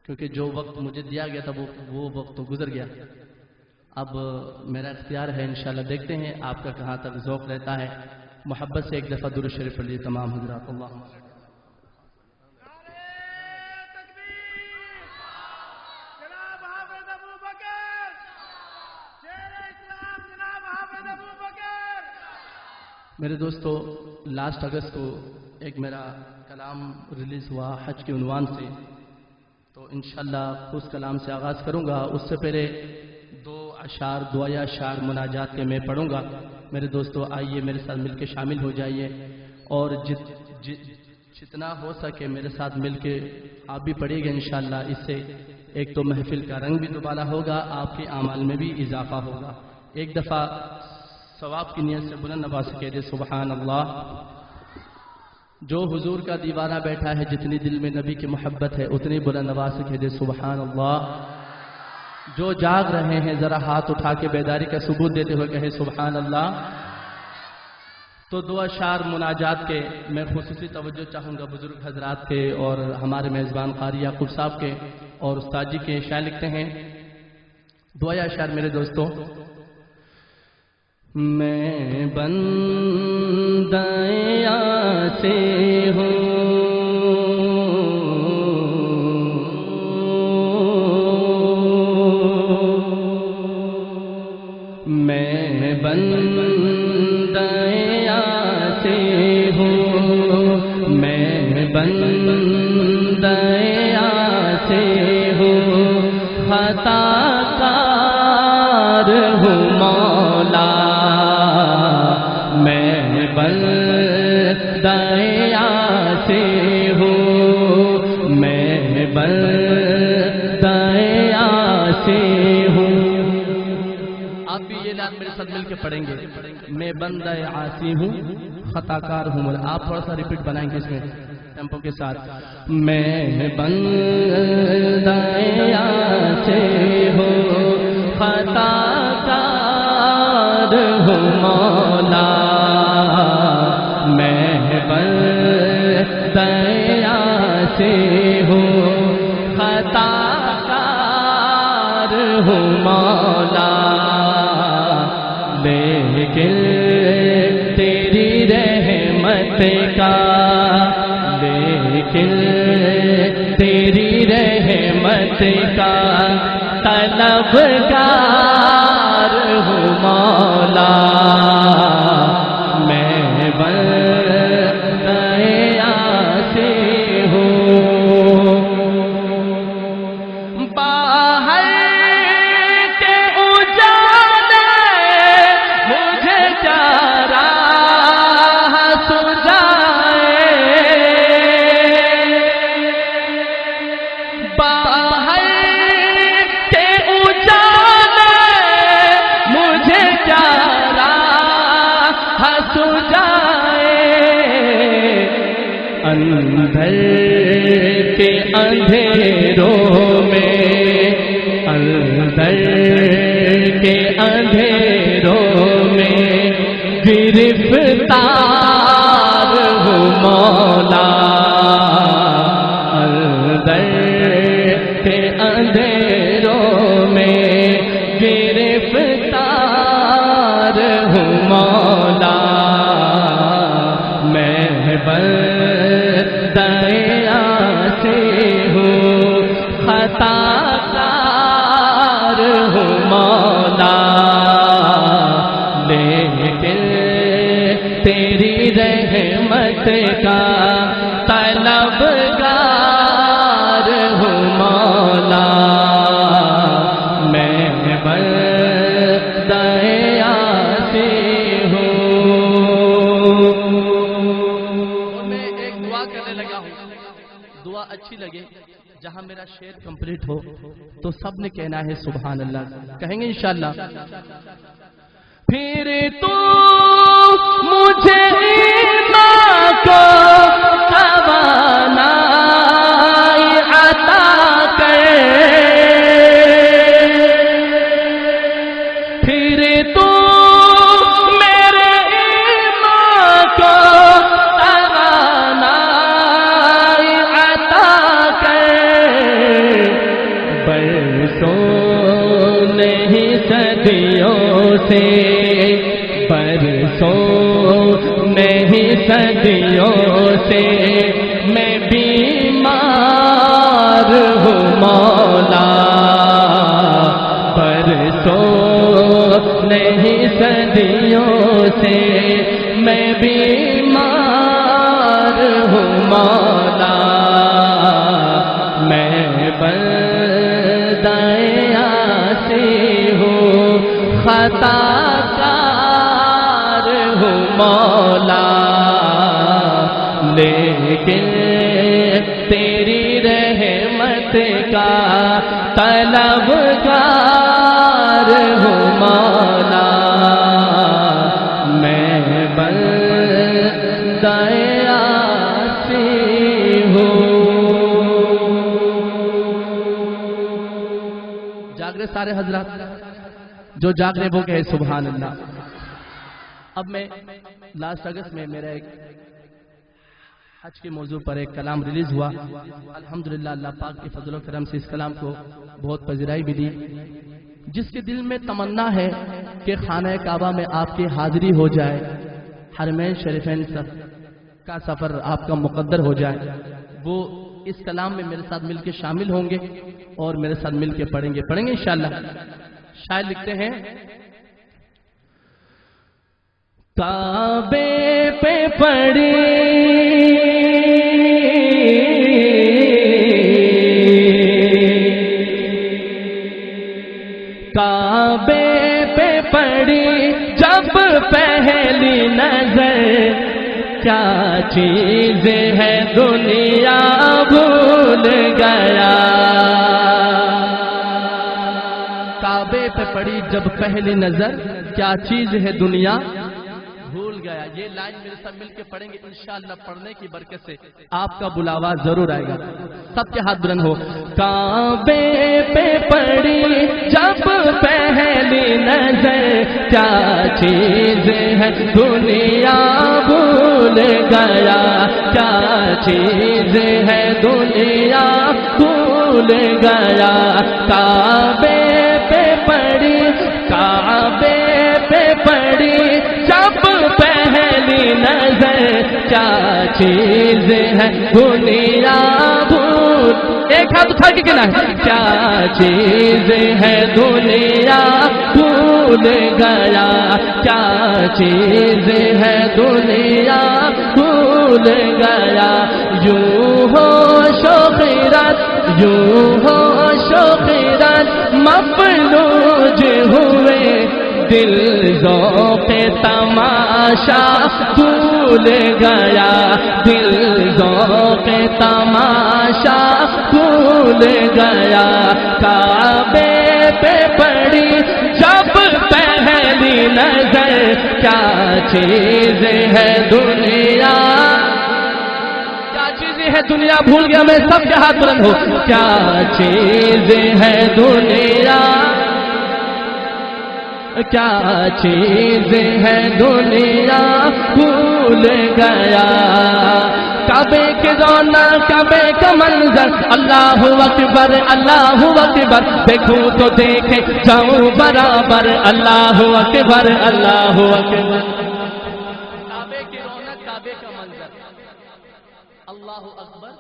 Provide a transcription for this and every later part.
کیونکہ جو وقت مجھے دیا گیا تھا وہ وقت تو گزر گیا. اب میرا اختیار ہے انشاءاللہ دیکھتے ہیں آپ کا کہاں تک ذوق رہتا ہے. محبت سے ایک دفعہ درود شریف پڑھ لیجیے تمام حضرات. اللہم میرے دوستو، لاسٹ اگست کو ایک میرا کلام ریلیز ہوا حج کے عنوان سے، تو انشاءاللہ اس کلام سے آغاز کروں گا. اس سے پہلے دعائے اشعار مناجات کے میں پڑھوں گا. میرے دوستو آئیے میرے ساتھ مل کے شامل ہو جائیے، اور جتنا ہو سکے میرے ساتھ مل کے آپ بھی پڑھیے گا انشاءاللہ. اس سے ایک تو محفل کا رنگ بھی دوبارہ ہوگا، آپ کے اعمال میں بھی اضافہ ہوگا. ایک دفعہ ثواب کی نیت سے بلند آواز سے کہہ دے سبحان اللہ. جو حضور کا دیوانہ بیٹھا ہے، جتنی دل میں نبی کی محبت ہے اتنی بلند آواز سے کہہ دے سبحان اللہ. جو جاگ رہے ہیں ذرا ہاتھ اٹھا کے بیداری کا ثبوت دیتے ہوئے کہے سبحان اللہ. تو دو اشعار مناجات کے میں خصوصی توجہ چاہوں گا بزرگ حضرات کے اور ہمارے میزبان قاری یعقوب صاحب کے اور استاد جی کے. شاعر لکھتے ہیں دعائے اشعار میرے دوستوں. میں بندہ سے ہوں، میں بندہ سے ہوں، میں بندہ سے ہوں، خطا کار ہوں مولا. میں بندہ سے ہوں، میں بندہ سے ہوں. آپ بھی یہ لات میرے ساتھ مل کے پڑھیں گے. میں بندہ عاصی ہوں، خطا کار ہوں. آپ تھوڑا سا ریپیٹ بنائیں گے اس میں ٹیمپو کے ساتھ. میں بندہ عاصی ہوں، خطا کار ہوں مولا. میں بندہ عاصی ہوں، خطا کار ہوں مولا. لیکن تیری رحمت کا، لیکن تیری رحمت کا طلبگار ہوں مولا. میں بندہ عاصی ہوں. باہر کے اجالے مجھے چارہ سجائے، باہر کے اجالے مجھے چارہ سجائے. اندر کے اندھیروں میں، اندر کے اندھیروں میں گرفتار ہوں مولا. اندر کے اندھیروں میں گرفتار ہوں مولا. میں بندہ عاصی ہوں، خطا کار ہوں مولا. لیکن تیری رحمت کا طلبگار ہوں مولا. میں بندہ عاصی ہوں. اور میں ایک دعا کرنے لگا ہوں، دعا اچھی لگے جہاں میرا شعر کمپلیٹ ہو تو سب نے کہنا ہے سبحان اللہ. کہیں گے انشاءاللہ. پھر تو مجھے ایمان کو توانائی عطا کر، پھر تو میرے ایمان کو توانائی عطا کر. صدیوں سے برسوں نہیں صدیوں سے میں بیمار ہوں مولا، برسوں نہیں صدیوں سے میں بیمار ہوں مولا، میں بندہ عاصی ہوں خطا کار ہوں مولا، لیکن تیری رحمت کا طلبگار ہوں مولا، میں بندہ عاصی ہوں۔ جاگ رہے سارے حضرات؟ جو جاگ رہے وہ کہے سبحان اللہ۔ اب میں لاسٹ اگست میں میرا ایک حج کے موضوع پر ایک کلام ریلیز ہوا، الحمدللہ اللہ پاک کے فضل و کرم سے اس کلام کو بہت پذیرائی ملی۔ جس کے دل میں تمنا ہے کہ خانہ کعبہ میں آپ کی حاضری ہو جائے، حرمین شریفین کا سفر آپ کا مقدر ہو جائے، وہ اس کلام میں میرے ساتھ مل کے شامل ہوں گے اور میرے ساتھ مل کے پڑھیں گے انشاءاللہ۔ شاعر لکھتے ہیں، کعبے پہ پڑی کعبے پہ پڑی جب پہلی نظر، کیا چیز ہے دنیا بھول گیا، کعبے پہ پڑی جب پہلی نظر، کیا چیز ہے دنیا بھول گیا۔ یہ لائن میرے ساتھ مل کے پڑھیں گے انشاءاللہ، پڑھنے کی برکت سے آپ کا بلاوا ضرور آئے گا۔ سب کے ہاتھ بلند ہو۔ کعبے پہ پڑی جب پہلی نظر، کیا چیز ہے دنیا بھول گیا، کیا چیز ہے دنیا بھول گیا، کعبے پہ پڑی کعبے پہ پڑی جب پہلی نظر، کیا چیز ہے دنیا بھول، ایک ہاتھ اٹھا کے کہنا ہے، کیا چیز ہے دنیا بھول گیا، کیا چیز ہے دنیا بھول گیا، یوں ہو شوخیرت یوں ہو شوخیرت مفلوج ہوئے، دل ذوق تماشا بھول گیا، دل ذوق تماشا بھول گیا، کعبے پہ پڑی جب پہلی نظر، کیا چیز ہے دنیا، کیا چیز ہے دنیا بھول گیا، میں سب کے ہاتھ بلند ہو، کیا چیز ہے دنیا، کیا چیز ہے دنیا بھول گیا، کعبے کے رونق کعبے کا منظر، اللہ اکبر اللہ اکبر، دیکھوں تو دیکھے جاؤں برابر، اللہ اکبر اللہ اکبر، کعبے کی رونق کعبے کا منظر، اللہ اکبر۔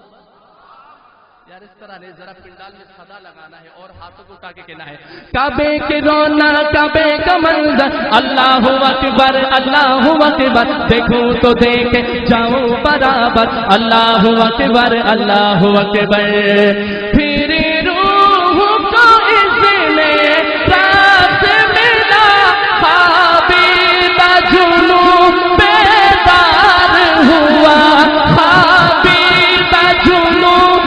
یار اس طرح نہیں، ذرا پنڈال میں صدا لگانا ہے اور ہاتھوں کو اٹھا کے کہنا ہے، کعبے کی رونق کعبے کا منظر، اللہ اکبر اللہ اکبر، دیکھوں تو دیکھے جاؤں برابر، اللہ اکبر اللہ اکبر، پھر روح کو اس نے راس ملا، خوابیدہ جنون بیدار ہوا، خوابیدہ جنون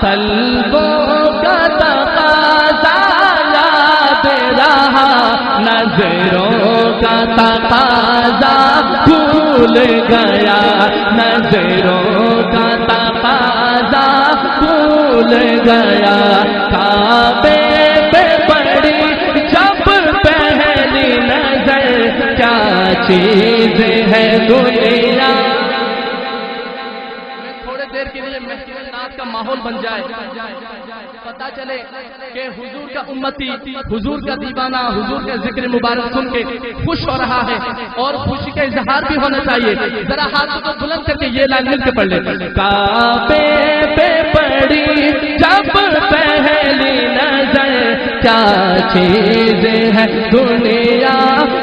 قلبوں کا تقاضا یاد رہا، نظروں کا تقاضا بھول گیا، نظروں کا تقاضا بھول گیا، کعبے پہ پڑی جب پہلی نظر، کیا چیز ہے دنیا، دیر کے لیے محفل ناز کا ماحول بن جائے، پتا چلے کہ حضور کا امتی، حضور کا دیوانہ حضور کے ذکر مبارک سن کے خوش ہو رہا ہے، اور خوشی کا اظہار بھی ہونا چاہیے۔ ذرا ہاتھ کو بلند کر کے یہ لائن مل کے پڑھ لیں۔ کعبے پہ پڑی جب پہلی نظر، کیا چیز ہے دنیا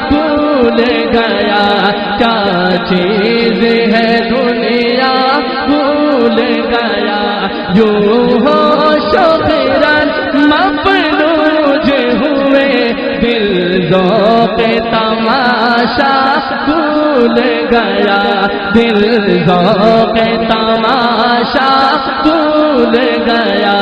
بھول گیا، کیا چیز ہے دنیا بھول گیا، یوں ہوش و خیرات مفلوج ہوئے، دل ذوق تماشا بھول گیا، دل ذوق تماشا بھول گیا۔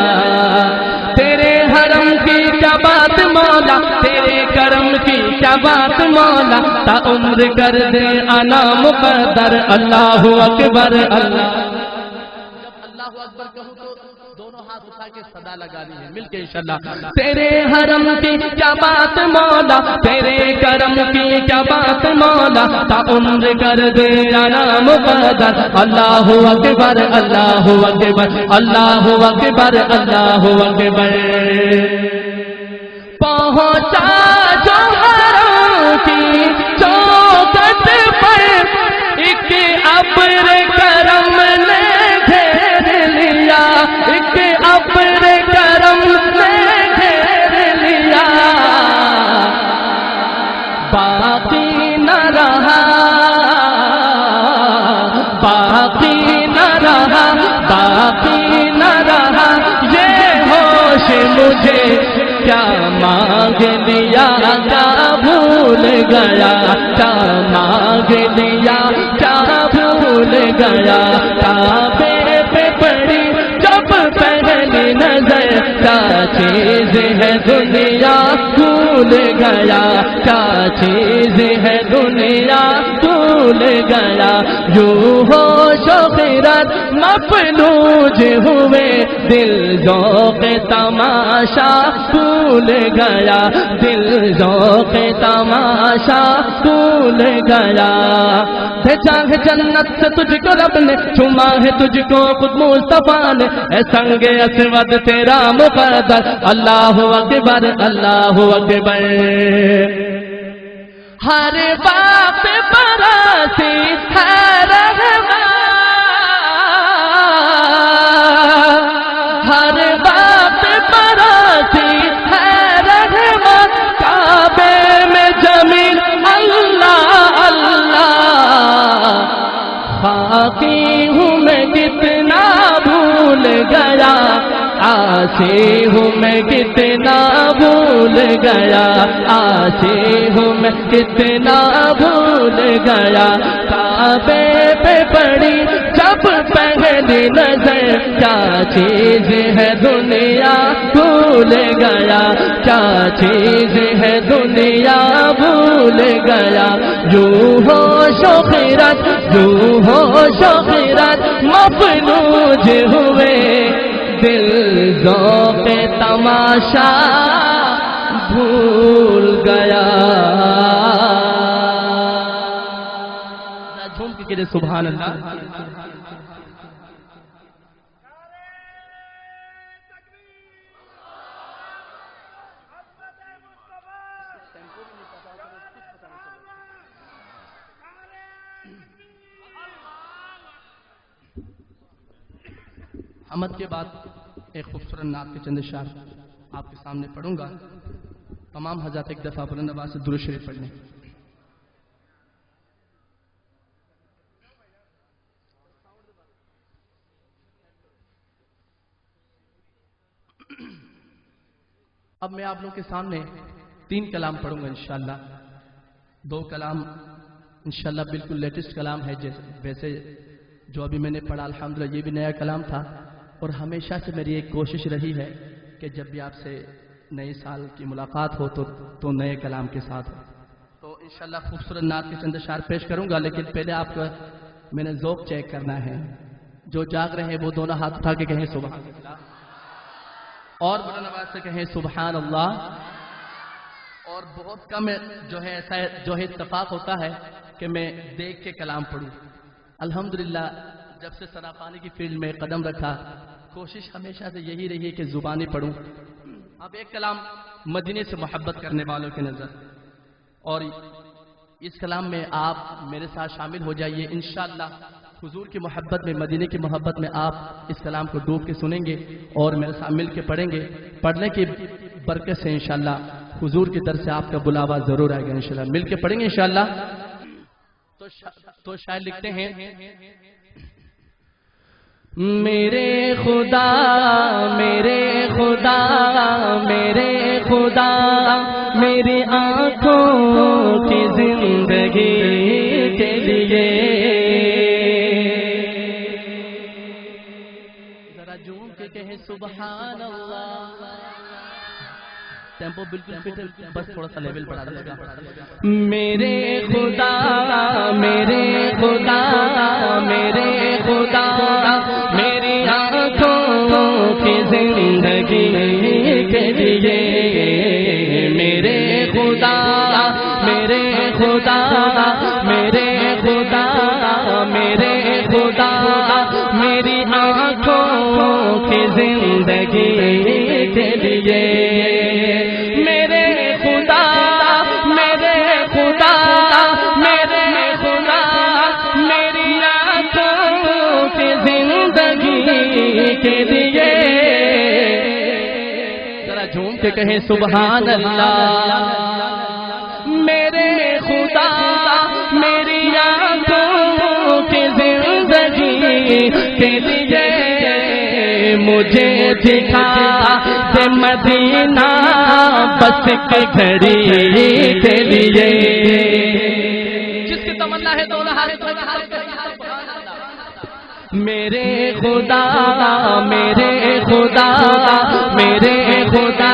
تیرے حرم کی کیا بات مولا، تیرے کرم کی کیا بات مولا، تا عمر کر دے انا مقدر، اللہ اکبر اللہ۔ جب اللہ اکبر کہوں تو دونوں ہاتھ اٹھا کے صدا لگانی ہے، مل کے انشاءاللہ۔ تیرے حرم کی کیا بات مولا، تیرے کرم کی کیا بات مولا، تا عمر کر دے انا مقدر، اللہ اکبر اللہ اکبر اللہ اکبر اللہ اکبر۔ پہنچا جو حرم کی چوکھٹ پر، ایک ابر کرم نے گھیر لیا، ایک ابر کرم نے گھیر لیا، باقی نہ رہا باقی نہ رہا باقی نہ رہا، یہ ہوش مجھے کیا مانگ لیا، کیا بھول گیا، کیا مانگ لیا، کیا بھول گیا۔ کعبے پہ پڑی جب پہلی نظر، کیا چیز ہے دنیا بھول گیا، کیا چیز ہے دنیا بھول گیا، یوں ہوش و خیرات مفلوج ہوئے، دل ذوق تماشا بھول گیا، دل ذوق تماشا بھول گیا۔ بھیجا ہے جنت سے تجھ کو رب نے، چما ہے تجھ کو خود مصطفیٰ نے، اے سنگ اسود تیرا مقدر، اللہ اکبر اللہ اکبر۔ ہر بات براتی ہے رحمان، ہر بات براتی ہے رحمان، کعبے میں زمین اللہ اللہ، باقی ہوں میں کتنا بھول گیا، آسی ہوں میں کتنا بھول گیا، آسی ہوں میں کتنا بھول گیا۔ کعبے پہ پڑی جب پہلی نظر، کیا چیز ہے دنیا بھول گیا، کیا چیز ہے دنیا بھول گیا، یوں ہوش و خیرات یوں ہوش و خیرات مفلوج ہوئے، دل ذوق تماشا بھول گیا۔ جھوم کے کہتے سبحان اللہ۔ حمد کے بعد ایک خوبصورت نعت کے چند اشعار آپ کے سامنے پڑھوں گا۔ تمام حضرات ایک دفعہ بلند آواز سے درود شریف پڑھ لیں۔ اب میں آپ لوگوں کے سامنے 3 کلام پڑھوں گا انشاءاللہ۔ 2 کلام انشاءاللہ بالکل لیٹسٹ کلام ہے، ویسے جو ابھی میں نے پڑھا الحمدللہ یہ بھی نیا کلام تھا، اور ہمیشہ سے میری ایک کوشش رہی ہے کہ جب بھی آپ سے نئے سال کی ملاقات ہو تو نئے کلام کے ساتھ ہو۔ تو انشاءاللہ خوبصورت نعت کے چند اشعار پیش کروں گا، لیکن پہلے آپ کا میں نے ذوق چیک کرنا ہے۔ جو جاگ رہے ہیں وہ دونوں ہاتھ اٹھا کے کہیں سبحان اللہ، اور بلند آواز سے کہیں سبحان اللہ۔ اور بہت کم جو ہے ایسا جو ہے اتفاق ہوتا ہے کہ میں دیکھ کے کلام پڑھوں۔ الحمدللہ جب سے سراخانی کی فیلڈ میں قدم رکھا کوشش ہمیشہ سے یہی رہی ہے کہ زبانی پڑھوں. اب ایک کلام مدینے سے محبت کرنے والوں کی نظر، اور اس کلام میں آپ میرے ساتھ شامل ہو جائیے. انشاءاللہ حضور کی محبت میں، مدینے کی محبت میں آپ اس کلام کو ڈوب کے سنیں گے اور میرے ساتھ مل کے پڑھیں گے. پڑھنے کی برکت سے انشاءاللہ حضور کی طرف سے آپ کا بلاوا ضرور آئے گا. انشاءاللہ مل کے پڑھیں گے انشاءاللہ. تو شاعر لکھتے ہیں: میرے خدا میرے خدا میرے خدا میری آنکھوں کی زندگی کے لیے ذرا جھوم کے کہے سبحان اللہ. ٹیمپو بالکل فٹ ہے، بس تھوڑا سا لیول بڑھا دے گا. میرے خدا میرے خدا میرے خدا میری آنکھوں کی زندگی کے لیے میرے خدا میرے خدا میرے خدا میرے خدا میری آنکھوں کی زندگی کے لیے میرے خدا میرے خدا میرے خدا میری آنکھوں کی زندگی کے لیے ذرا جھوم کے کہیں سبحان اللہ. میرے خدا میری آنکھوں کی زندگی کے لیے مجھے دکھا دے مدینہ بس کے گھڑی کے لیے. جس کی تمنا ہے دونوں ہاتھ میرے خدا میرے خدا میرے خدا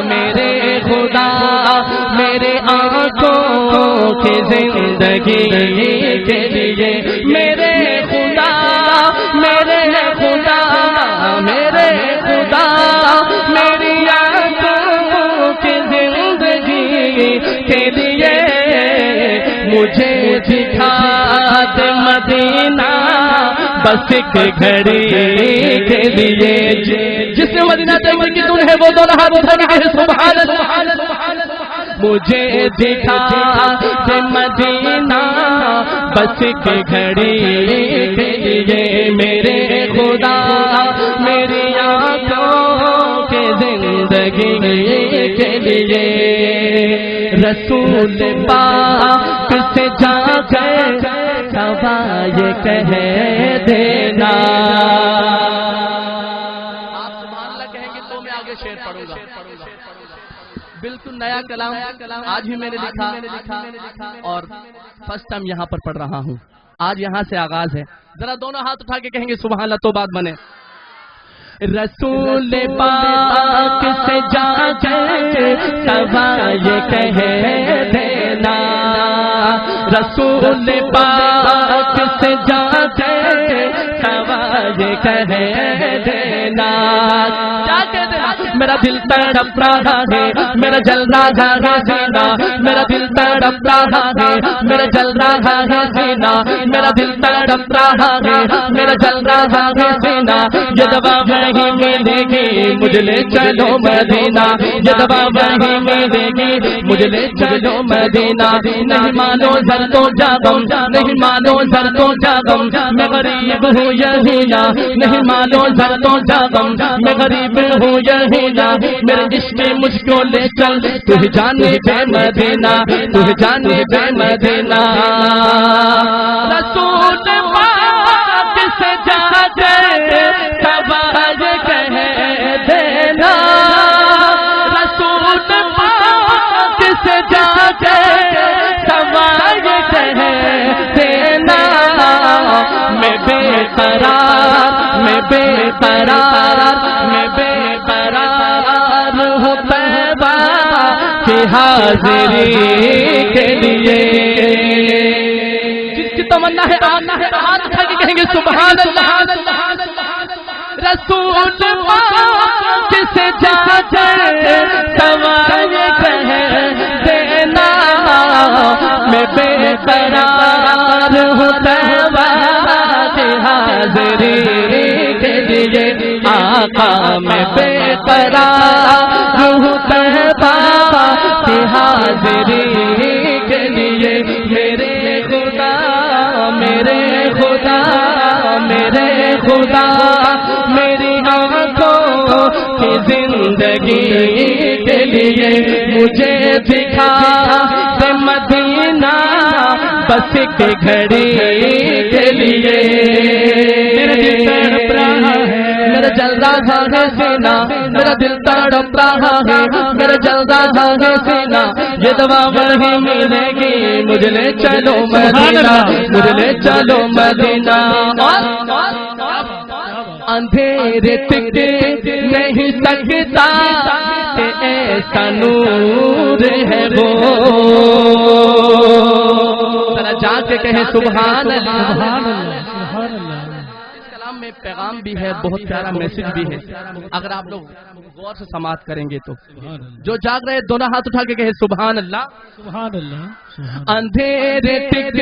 میرے خدا میرے آنکھوں کی زندگی کے لیے میرے خدا میرے خدا میرے خدا میری آنکھوں کی زندگی کے لیے مجھے دکھا دے مدینہ بس ایک گھڑی کے لیے. جس نے مدینہ دیکھنے کی تم ہے وہ دونوں ہاتھ اٹھا کے کہے سبحان اللہ. مجھے دکھا دے مدینہ بس ایک گھڑی کے لیے میرے خدا میری آنکھوں کے زندگی کے لیے رسول پاک سے جا کر سوا یہ کہہ دینا. آپ سبحان اللہ کہیں گے تو میں آگے شعر پڑھوں گا. بالکل نیا کلام آج ہی میں نے لکھا اور فرسٹ ٹائم یہاں پر پڑھ رہا ہوں. آج یہاں سے آغاز ہے. ذرا دونوں ہاتھ اٹھا کے کہیں گے سبحان اللہ تو بات بنے. رسول پاک سے جا کر سوا یہ کہہ دینا رسول پاک سے جا کر سوا یہ کہہ دینا. کیا کہہ دینا؟ میرا دل تڑپ رہا ہے میرا جل رہا ہے سینہ میرا دل تڑپ رہا ہے میرا جل رہا ہے سینہ میرا دل تڑپ رہا ہے میرا جل رہا ہے سینہ. یہ دوا وہی ملے گی مجھے لے چلو مدینہ یہ دوا وہی ملے گی مجھے لے چلو مدینہ. نہیں مانو زر تو جاگم نہیں مانو زر تو جاگم میں غریب ہوں یہی نا نہیں مانو زر تو جاگم میں غریب ہوں یہی نا. میرے عشق مجھ کو لے چل تو جانے بے مدینہ تو جانے بے مدینہ. رسول پاک سے جا کر سوا یہ کہہ دینا رسول پاک سے جا کر سوا یہ کہہ دینا. میں بے قرار میں بے قرار میں بے قرار ہوں طیبہ کی حاضری کے لیے. جس کی تمنا ہے ہاتھ اٹھا کے کہیں گے سبحان اللہ. رسول پاک سے جا کر سوا یہ کہہ دینا میں بے قرار ہوں طیبہ کی حاضری کے لیے آقا میں بے قرار ہوں طیبہ کی حاضری کے لیے میرے خدا میرے خدا میرے خدا میری آنکھوں کی زندگی کے لیے مجھے دکھا دے مدینہ بس ایک گھڑی کے لیے میرا دل تڑپ رہا ہے میرا جل رہا ہے سینہ میرا دل تڑپ رہا ہے میرا جل رہا ہے سینہ یہ دوا وہی ملے گی مجھے لے چلو مدینہ مجھے لے چلو مدینہ اندھیرے تک نہیں سکتا کہ ایسا نور ہے وہ ذرا جا کے کہیں سبحان اللہ سبحان اللہ اس کلام میں پیغام بھی ہے بہت پیارا میسج بھی ہے اگر آپ لوگ غور سے سماعت کریں گے تو جو جاگ رہے دونوں ہاتھ اٹھا کے کہیں سبحان اللہ سبحان اللہ اندھیرے تک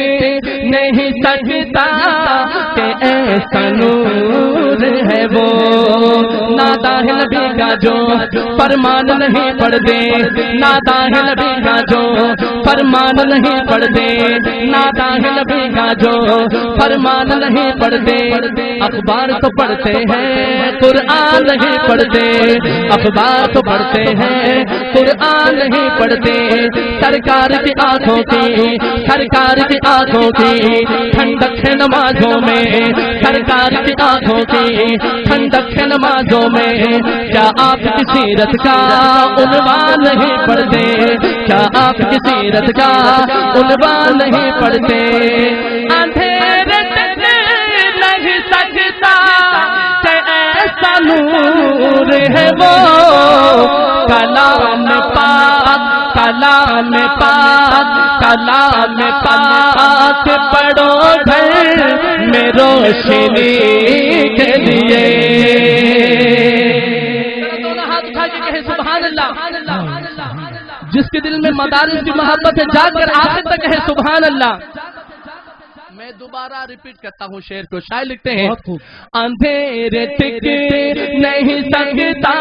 نہیں سکتا کہ ایسا نور ہے وہ نادا ہے نبی کا جو فرمان نہیں پڑھ دے نادا ہے نبی کا جو فرمان نہیں پڑھ دے نادا ہے نبی کا جو فرمان نہیں پڑھ دے اخبار تو پڑھتے ہیں قرآن نہیں پڑھتے اخبار تو پڑھتے ہیں قرآن نہیں پڑھتے سرکار کی آنکھوں کی سرکار کی آنکھوں کی ٹھنڈک ہے نمازوں میں سرکار کی آنکھوں کی ٹھنڈک ہے نمازوں میں کیا آپ کی سیرت کا عنوان نہیں پڑھتے کیا آپ کی سیرت کا عنوان نہیں پڑھتے اندھیرے تک نہیں سکتا کہ ایسا نور ہے وہ کلام پاک کلام پاک کلام پاک پڑھو گھر میں روشنی کے لیے دونوں ہاتھ اٹھا کے کہے سبحان اللہ جس کے دل میں مدارس کی محبت ہے جا کر آخر تک کہے سبحان اللہ میں دوبارہ ریپیٹ کرتا ہوں شعر کو شاعر لکھتے ہیں اندھیرے تک نہیں سکتا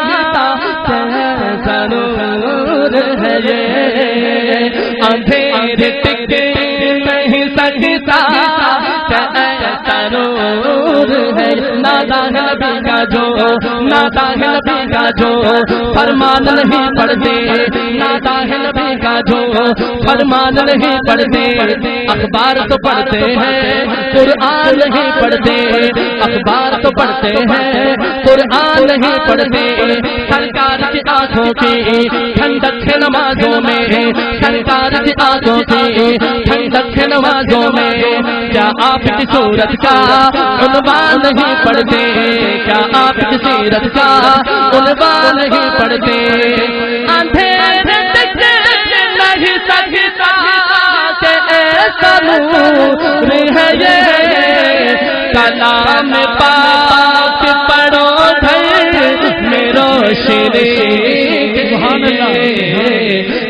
کیسا نور ہے یہ اندھیرے تک نہیں سکتا کیسا نور ہے نادا ہے نبی کا جو نادا ہے نبی کا جو فرمان نہیں پڑھتے نادا ہے نبی کا جو فرمان نہیں پڑھتے اخبار تو پڑھتے ہیں قرآن نہیں پڑھتے اخبار تو پڑھتے ہیں قرآن نہیں پڑھتے سرکار کی آنکھوں کی ٹھنڈک ہے نمازوں میں سرکار کی آنکھوں کی ٹھنڈک ہے نمازوں میں کیا آپ کی صورت کا عنوان نہیں پڑھتے کیا آپ کی سیرت کا عنوان نہیں پڑھتے اندھیرے تک نہیں سکتا کہ ایسا نور ہے یہ کلام پاک پڑھو گھر میں روشنی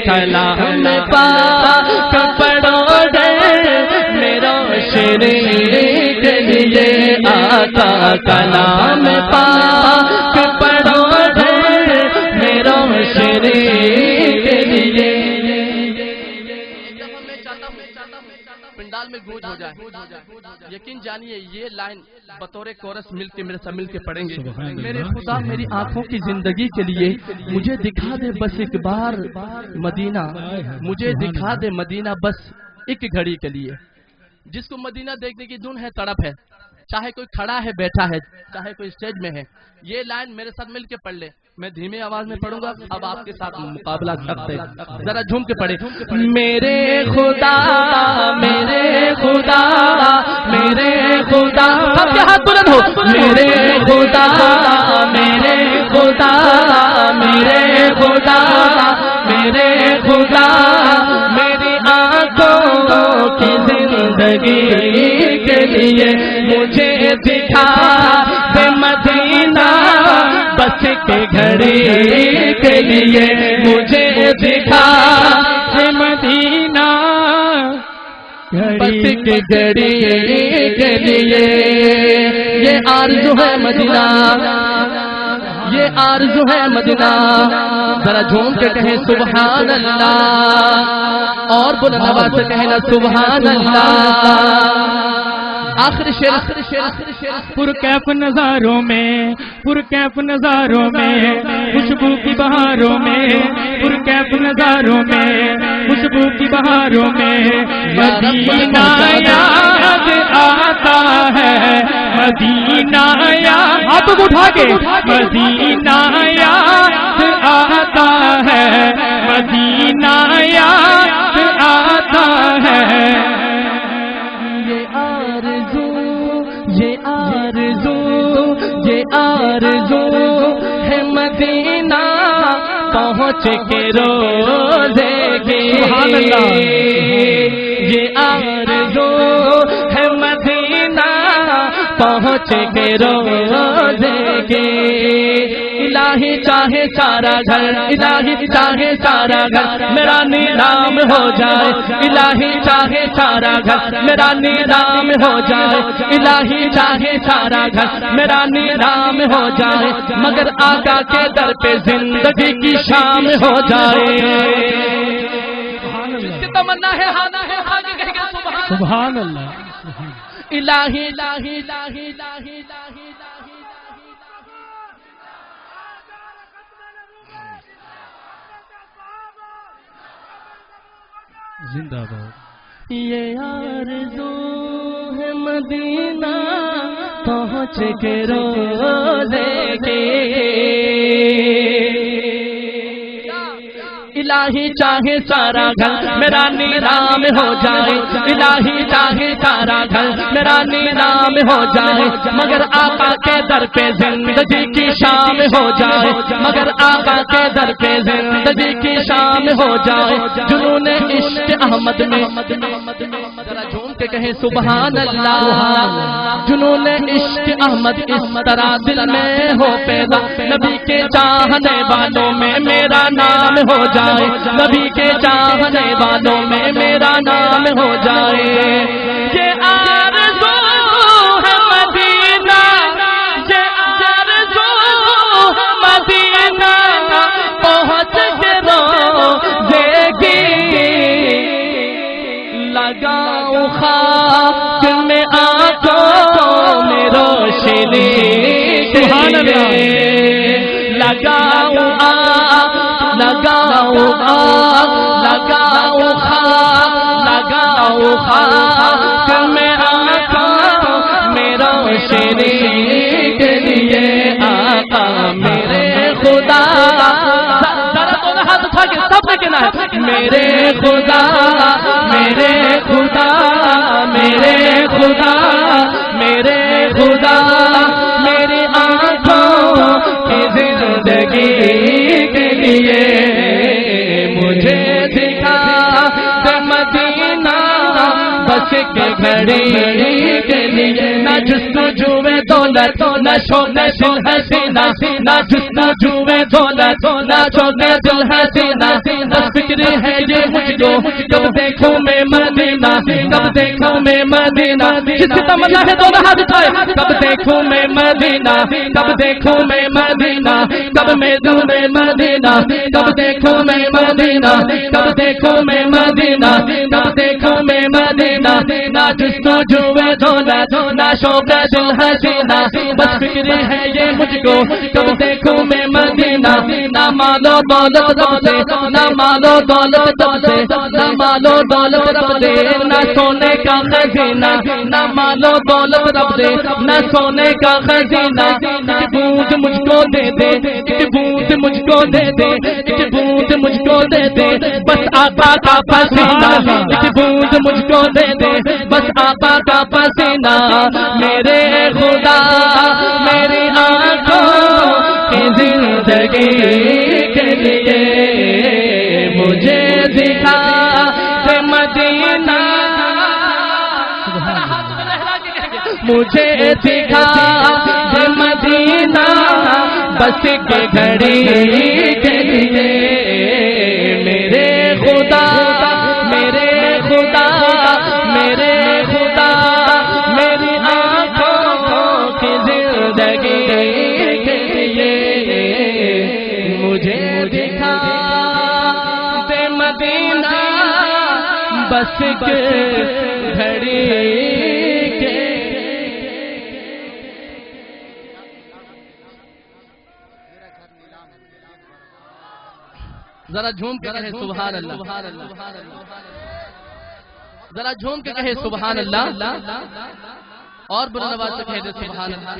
کلام پاک پڑھو گھر میں روشنی کے لیے آقا کلام پاک پڑھو گھر میں روشنی کے لیے پنڈال میں گونج ہو جائے یقین جانیے یہ لائن بطور کورس مل کے میرے ساتھ مل کے پڑھیں گے میرے خدا میری آنکھوں کی زندگی کے لیے مجھے دکھا دے بس ایک بار مدینہ مجھے دکھا دے مدینہ بس ایک گھڑی کے لیے جس کو مدینہ دیکھنے کی دھن ہے تڑپ ہے چاہے کوئی کھڑا ہے بیٹھا ہے چاہے کوئی اسٹیج میں ہے یہ لائن میرے ساتھ مل کے پڑھ لے میں دھیمی آواز میں پڑھوں گا اب آپ کے ساتھ مقابلہ کرتے ذرا جھوم کے پڑھے میرے خدا میرے خدا میرے خدا سب کے ہاتھ بلند ہو میرے خدا میرے خدا میرے خدا میرے خدا میری آنکھوں کی زندگی کے لیے مجھے دکھا دے مدینہ بس کے گھڑی کے لیے مجھے دکھا دے مدینہ بس کے گھڑی کے لیے یہ آرزو ہے مدینہ، یہ آرزو ہے مدینہ، ذرا جھوم کے کہیں سبحان اللہ، اور بلند آواز سے کہنا سبحان اللہ۔ آخری شعر پرکیف نظاروں میں، پرکیف نظاروں میں، خوشبو کی بہاروں میں، پرکیف نظاروں میں، خوشبو کی بہاروں میں، مدینہ یاد آتا ہے، مدینہ یاد، آپ اٹھا کے، مدینہ یاد آتا ہے، مدینہ یاد آتا ہے۔ یہ آرزو ہے مدینہ پہنچ کے روزے کی، یہ آرزو ہے مدینہ پہنچ کے روزے کی۔ الہی چاہے سارا گھر، الہی چاہے سارا گھر میرا نیلام ہو جائے، الہی چاہے سارا گھر میرا نیلام ہو جائے، الہی چاہے سارا گھر میرا نیلام ہو جائے، مگر آقا کے در پہ زندگی کی شام ہو جائے۔ تمنا ہے سبحان اللہ۔ الہی الہی الہی الہی الہی زندہ باد۔ یہ آرزو ہے مدینہ پہنچ کے روزے کے، الہی چاہے سارا گھر میرا نیلام ہو جائے، الہی چاہے سارا گھر میرا نیلام ہو جائے، مگر آقا کے در پہ زندگی کی شام ہو جائے، مگر آقا کے در پہ زندگی کی شام ہو جائے۔ جنون عشق احمد میں، ذرا جھوم کے کہیں سبحان اللہ، جنون عشق احمد اس طرح دل میں ہو پیدا، نبی کے چاہنے والوں میں میرا نام ہو جائے، نبی کے چاہنے والوں میں میرا نام ہو جائے۔ یہ آرزو ہے مدینہ، یہ آرزو ہے مدینہ پہنچ کے روزے کی، لگاؤ خاک میں آنکھوں میں روشنی کے لیے، لگاؤ لگاؤ لگاؤ لگاؤ خاک میں آقا میرا روشنی کے لیے، آقا میرے خدا، ہاتھ اٹھا کے سب نے کہنا ہے میرے خدا، میرے خدا، میرے خدا، میرے خدا، میری آنکھوں کی زندگی کے لیے مجھے دکھا دے مدینہ بس کے گھڑی کے لیے، نہ جستجو دولت نہ شوق دل حسینہ، نہ جستجو دولت نہ شوق دل حسینہ، بس فکر ہے یہ مجھ کو کب دیکھوں میں مدینہ، کب دیکھوں میں مدینہ، جس کی تمنا ہے دونوں ہاتھ اٹھائے، کب دیکھوں میں مدینہ، کب دیکھوں میں مدینہ، کب میں دوں میں مدینہ، کب دیکھوں میں مدینہ، کب دیکھوں میں مدینہ، کب دیکھوں میں مدینہ، نہ جستجو دولت نہ شوق دل حسینہ، بس فکر ہے یہ مجھ کو کب دیکھوں میں مدینہ، نہ مالو دولت رب سے، نہ مالو دولت رب سے، نہ مالو دولت رب سے، نہ سونے کا خزینہ، نہ مالو دولت رب سے، نہ سونے کا خزینہ، ایک بوند مجھ کو دے دے، ایک بوند مجھ کو دے دے، ایک بوند مجھ کو دے دے، بس آقا کا پسینہ، ایک بوند مجھ کو دے دے، بس آقا کا پسینہ، میرے خدا میری آنکھوں کی زندگی کے لیے مجھے دکھا دے مدینہ، مجھے دکھا دے مدینہ بس کے گھڑی کے لیے، میرے خدا میرے خدا میرے خدا میری آنکھوں کی زندگی کے لیے مجھے دکھا دے مدینہ بس کے گھڑی کے ذرا جھوم کے کہے سبحان اللہ ذرا جھوم کے کہے سبحان اللہ اور بلند آواز سے کہہ دے سبحان اللہ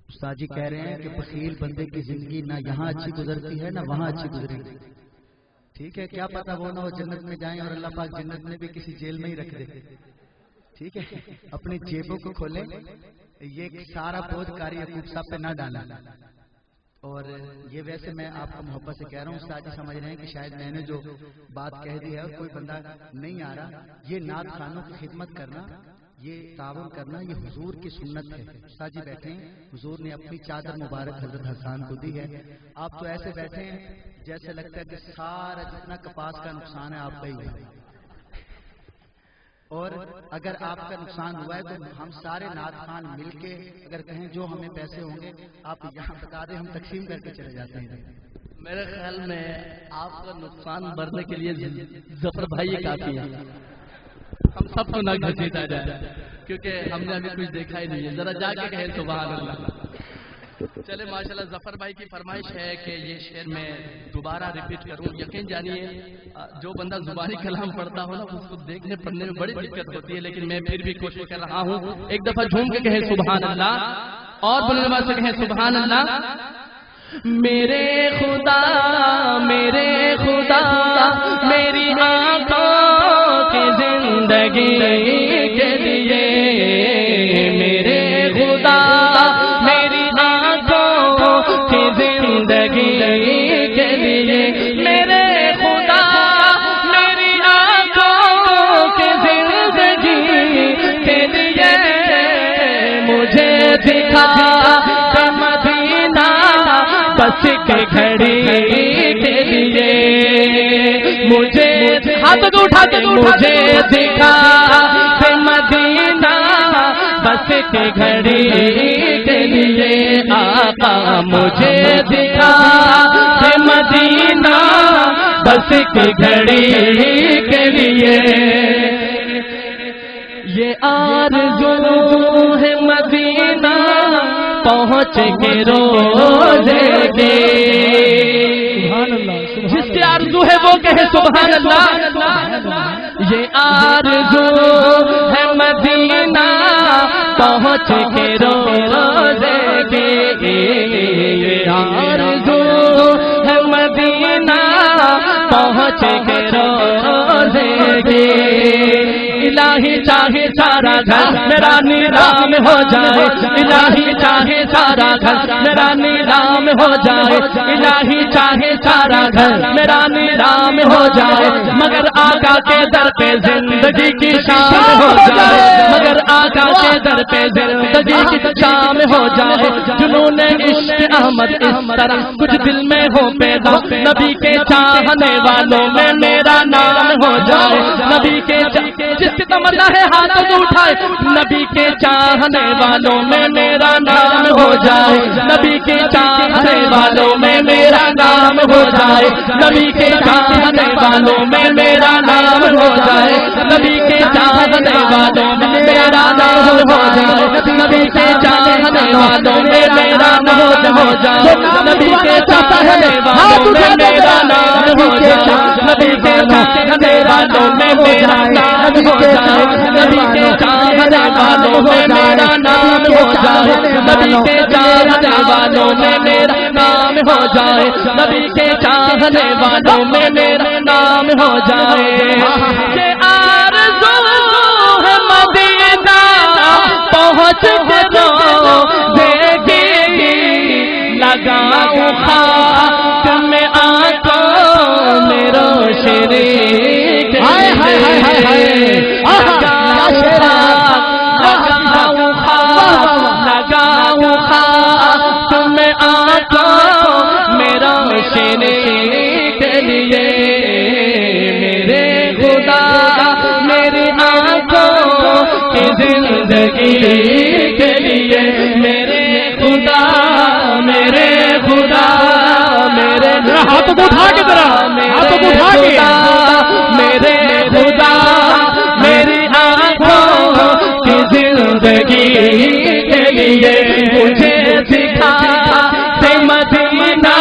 استاد جی کہہ رہے ہیں کہ بخیل بندے کی زندگی نہ یہاں اچھی گزرتی ہے نہ وہاں اچھی گزرے گی ٹھیک ہے کیا پتا وہ نہ وہ جنت میں جائیں اور اللہ پاک جنت میں بھی کسی جیل میں ہی رکھ دے ٹھیک ہے اپنی جیبوں کو کھولیں یہ سارا بوجھ قاری یعقوب صاحب پہ نہ ڈالا اور یہ ویسے میں آپ کو محبت سے کہہ رہا ہوں استاد جی سمجھ رہے ہیں کہ شاید میں نے جو بات کہہ دی ہے اور کوئی بندہ نہیں آ رہا یہ نعت خوانوں کی خدمت کرنا یہ تعاون کرنا یہ حضور کی سنت ہے استاد جی بیٹھے ہیں حضور نے اپنی چادر مبارک حضرت حسان کو دی ہے آپ تو ایسے بیٹھے ہیں جیسے لگتا ہے کہ سارا جتنا کپاس کا نقصان ہے آپ کا ہی ہوا اور اگر آپ کا نقصان ہوا ہے تو ہم سارے نعت خوان مل کے اگر کہیں جو ہمیں پیسے ہوں گے آپ یہاں بتا دیں ہم تقسیم کر کے چلے جاتے ہیں میرے خیال میں آپ کا نقصان بھرنے کے لیے ظفر بھائی کافی ہے ہم سب کو نہ گھسیٹا جائے کیونکہ ہم نے ابھی کچھ دیکھا ہی نہیں ہے ذرا جا کے کہے سبحان اللہ چلے ماشاءاللہ ظفر بھائی کی فرمائش ہے کہ یہ شعر میں دوبارہ ریپیٹ کروں یقین جانیے جو بندہ زبانی کلام پڑھتا ہو نا اس کو دیکھنے پڑھنے میں بڑی دقت ہوتی ہے لیکن میں پھر بھی کوشش کر رہا ہوں ایک دفعہ جھوم کے کہے سبحان اللہ اور بلند آواز سے کہے سبحان اللہ میرے خدا میری آنکھوں کی زندگی کے لیے میرے خدا میری آنکھوں کی زندگی کے لیے میرے خدا میری آنکھوں کی زندگی کے لیے مجھے دکھا دے مدینہ بس کے گھڑی کے لیے مجھے ہاتھ اٹھا کے مجھے دکھا دے مدینہ بس کے گھڑی کے لیے آقا مجھے دکھا دے مدینہ بس کے گھڑی کے لیے یہ آرزو ہے مدینہ پہنچ کے روزے کے جس کی آرزو ہے وہ کہے سبحان اللہ یہ آرزو ہے مدینہ پہنچ کے روزے کے یہ آرزو ہے مدینہ پہنچ کے روزے کے الہی چاہے سارا گھر میرا نیلام ہو جائے الہی چاہے سارا گھر میرا نیلام ہو جائے الہی چاہے سارا گھر میرا نیلام ہو جائے مگر آقا کے در پہ زندگی کی شام ہو جائے مگر آقا کے در پہ زندگی کی شام ہو جائے جنون عشق احمد اس طرح کچھ دل میں ہو پیدا نبی کے چاہنے والوں میں میرا نام ہو جائے نبی کے جس کی تمنا ہے ہاتھ اٹھائے نبی کے چاہنے والوں میں میرا نام ہو جائے نبی کے چاہنے والوں میں میرا نام ہو جائے نبی کے چاہنے والوں میں میرا نام ہو جائے نبی کے چاہنے والوں میں میرا نام ہو جائے نبی کے چاہنے والوں میں میرا نام ہو جائے نبی کے چاہنے والوں میں میرا نام ہو جائے نبی کے چاہنے والوں میں میرا نام ہو جائے نبی کے چاہنے والوں میں میرا نام ہو جائے نبی کے چاہنے والوں میں میرا نام ہو جائے نبی کے چاہنے والوں میں میرا نام ہو جائے یہ آرزو ہے مدینہ پہنچ کے روزے کی لگاؤں خاک میں آنکھوں میں روشنی لگاؤں خاک میں آنکھوں میں روشنی کے لیے میرے خدا کی زندگی کے لیے میرے خدا میرے خدا میرے ہاتھوں کو اٹھا کے ذرا ہاتھوں کو اٹھا کے میرے خدا میری آنکھوں کی زندگی کے لیے مجھے سکھا سے مدینہ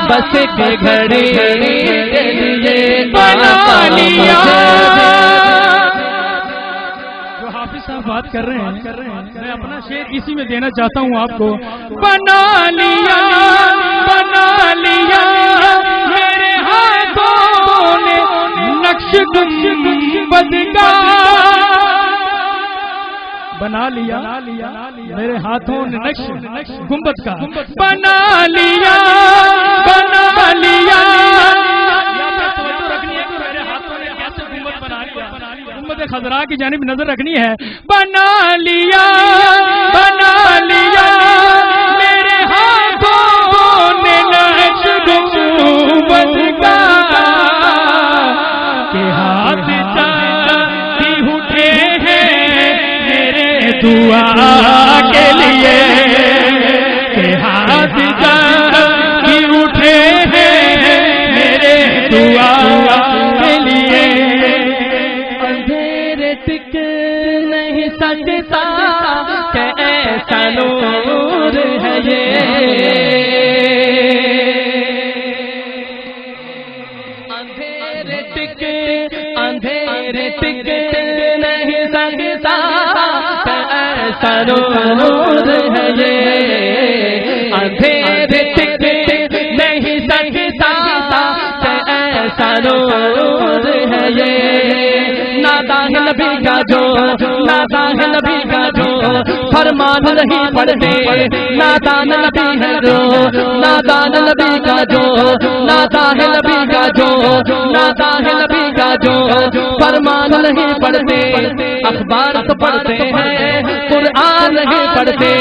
بس کے گھڑی کے لیے بنا لیا. جو حافظ صاحب بات کر رہے ہیں میں اپنا شعر اسی میں دینا چاہتا ہوں آپ کو. بنا لیا میرے ہاتھوں نے نقش گنبد کا بنا لیا میرے ہاتھوں نے نقش گنبد کا بنا لیا. رکھنی ہے میرے ہاتھوں نے کیسے گنبد بنا لیا. گنبد خضرا کی جانب نظر رکھنی ہے. بنا لیا میرے ہاتھوں نے نقش گنبد کا کہ ہاتھ چاہتی اٹھے ہیں میرے دعا کے لیے کہ ہاتھ چاہتی اٹھے ہیں میرے دعا کے لیے. اندھیرے ٹک نہیں سکتا کہ ایسا نور ہے یہ. اندھیرے ٹک نہیں سکتا کہ ایسا نور ہے یہ. اندھیرے ٹک نہیں سکتا کہ ایسا نور ہے یہ. نادان نبی کا جو فرمان نہیں پڑھتے نادان نبی ہے جو نادان نبی کا جو فرمان نہیں پڑھتے. اخبار تو پڑھتے ہیں قرآن نہیں پڑھتے.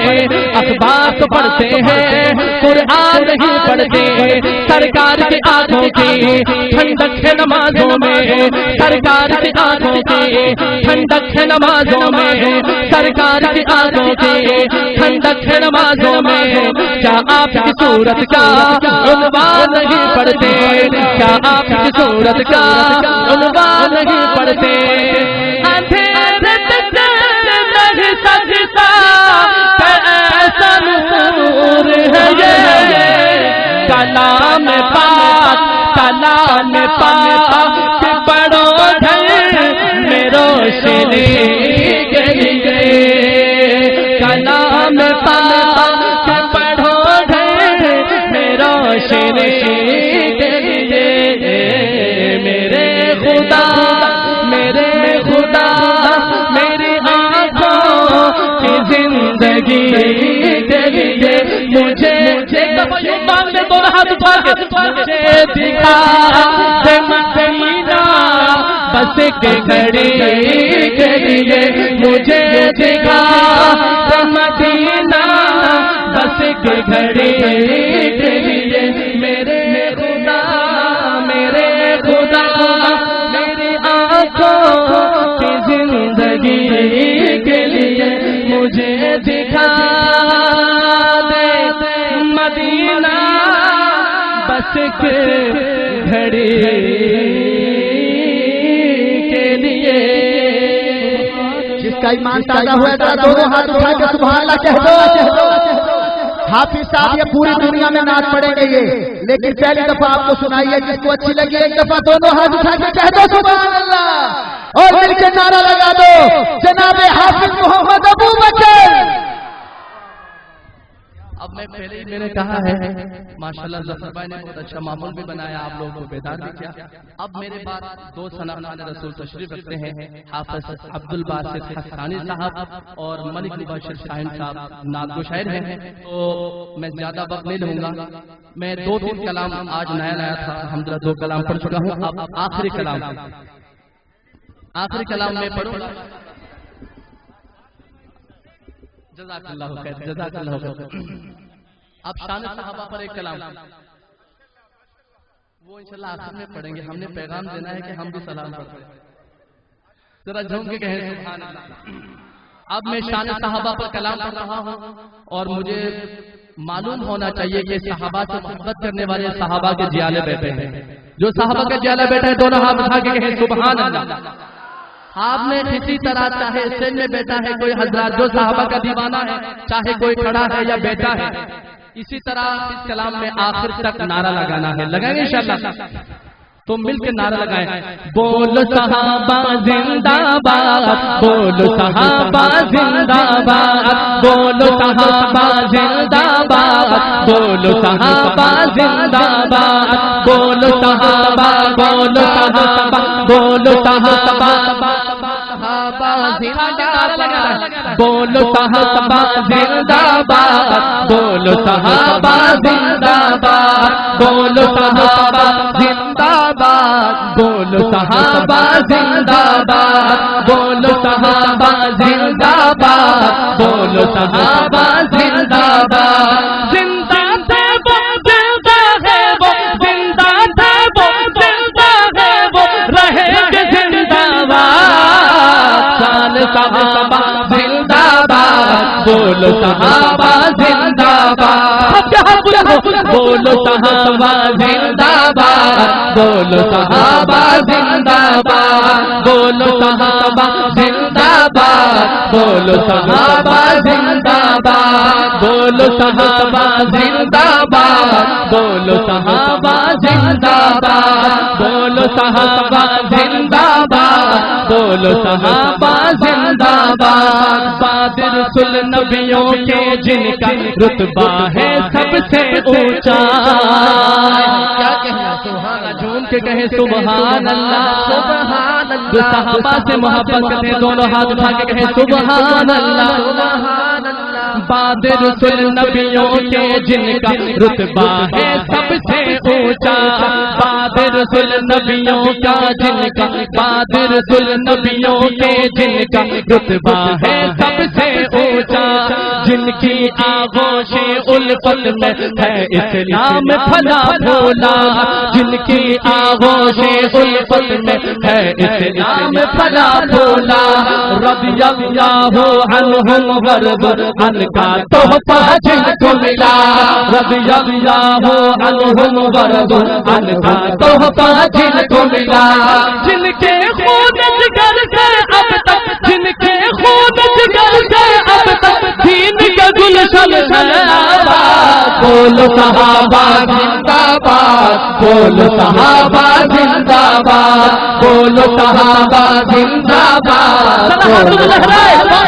اخبار تو پڑھتے ہیں قرآن نہیں پڑھتے. سرکار کی آنکھوں کی ٹھنڈک ہے نمازوں میں. سرکار کی آنکھوں کی ٹھنڈک ہے نمازوں میں. سرکار کی آنکھوں کی ٹھنڈک ہے نمازوں میں. کیا آپ کی صورت کا عنوان نہیں پڑھتے. کیا آپ کی صورت کا عنوان نہیں پڑھتے. اندھیرے تک نہیں سکتا ایسا نور ہے یہ. کلام پاک پڑھو گھر میں روشنی کے لیے. کلام پاک پڑھو گھر میں روشنی کے لیے. میرے خدا میری آنکھوں کی زندگی کے لیے مجھے مجھے دکھا دے مدینہ بس کے گھڑی کے لیے. مجھے دکھا دے مدینہ بس کے گھڑی کے لیے. میرے خدا میری آنکھوں کی زندگی کے لیے مجھے دکھا دے مدینہ بس کے گھڑی کے لیے. جس کا ایمان تازہ ہوا تھا دونوں ہاتھ اٹھا کے سبحان اللہ کہہ دو. حافظ صاحب یہ پوری دنیا میں نعت پڑھیں گے یہ, لیکن پہلی دفعہ آپ کو سنائی ہے. جس کو اچھی لگی ایک دفعہ دونوں ہاتھ اٹھا کے کہہ دو سبحان اللہ اور مل کے نعرہ لگا دو جناب حافظ محمد ابو بکر. اب میں پہلے ہی میں نے کہا ہے ماشاءاللہ ظفر بھائی نے بہت اچھا ماحول بھی بنایا, آپ لوگوں کو بیدار بھی کیا. اب میرے بعد دو ثناء رسول تشریف رکھتے ہیں, حافظ عبد الباسط حسانی صاحب اور ملک مبشر شاہین صاحب نعت گو شاعر ہیں. تو میں زیادہ وقت نہیں لوں گا. میں 2-3 کلام آج نیا تھا, الحمدللہ 2 کلام پڑھ چکا ہوں. اب آخری کلام میں پڑھوں گا. جزاک اللہ خیر. اب شان صحابہ پر ایک کلام وہ انشاءاللہ آخر میں پڑھیں گے. ہم نے پیغام دینا ہے کہ ہم بھی سلام پڑھتے ہیں. ذرا جھوم کے کہیں سبحان اللہ. اب میں شان صحابہ پر کلام کر رہا ہوں اور مجھے معلوم ہونا چاہیے کہ صحابہ سے محبت کرنے والے صحابہ کے جیالے بیٹھے ہیں. جو صحابہ کے جیالے بیٹھے ہیں دونوں ہاتھ اٹھا کے کہیں سبحان اللہ. آپ نے کسی طرح چاہے اسٹیج میں بیٹھا ہے کوئی حضرات جو صحابہ کا دیوانہ ہے، چاہے کوئی کھڑا ہے یا بیٹھا ہے، اسی طرح اس کلام میں آخر تک نعرہ لگانا ہے. لگائیں گے انشاءاللہ؟ تو مل کے نعرہ لگائیں. بولو صحابہ زندہ باد، بولو صحابہ زندہ باد، بولو صحابہ زندہ باد، بولو صحابہ زندہ باد، بولو صحابہ، بولو صحابہ، بولو صحابہ، بولو صحابہ زندہ باد، بولو صحابہ زندہ باد، بولو صحابہ زندہ باد، بولو صحابہ زندہ باد، بولو صحابہ زندہ باد، بولو صحابہ زندہ باد. زندہ ہے وہ، زندہ ہے وہ، زندہ ہے وہ، زندہ ہے وہ، رہے گے زندہ باد. شان صحابہ زندہ باد، بولو صحابہ زندہ باد. بولو صحابہ زندہ باد، بولو صحابہ زندہ باد، بولو صحابہ زندہ باد، بولو صحابہ زندہ باد، بولو صحابہ زندہ باد، بولو صحابہ زندہ باد، بولو صحابہ زندہ باد، بولو صحابہ زندہ باد. بادر رسول نبیوں کے جن کا رتبہ ہے سب سے اونچا. کیا کہنا سبحان اللہ، جھوم کے کہیں سبحان اللہ، سبحان اللہ. جو صحابہ سے محبت کرتے ہیں دونوں ہاتھ اٹھا کے کہیں سبحان اللہ، سبحان اللہ. بادر رسول نبیوں کے جن کا رتبہ ہے سب سے اونچا. بادر رسول نبیوں کا جن کا، بادر رسول نبیوں کے جن کا رتبہ ہے سب سے اونچا. جن کی آغوش الفت میں ہے اسلام پھلا پھولا، جن کی آغوش الفت میں ہے اسلام پھلا پھولا. رضی اللہ عنہم غرب ان کا تحفہ جن کو ملا، رضی اللہ عنہم غرب ان کا تحفہ جن کو ملا. جن کے خون جگر سے اب تک، جن کے خون جگر سے اب تک دین کا گلشن ہے آباد. بولو صحابہ زندہ باد، بولو صحابہ زندہ باد، بولو صحابہ زندہ باد،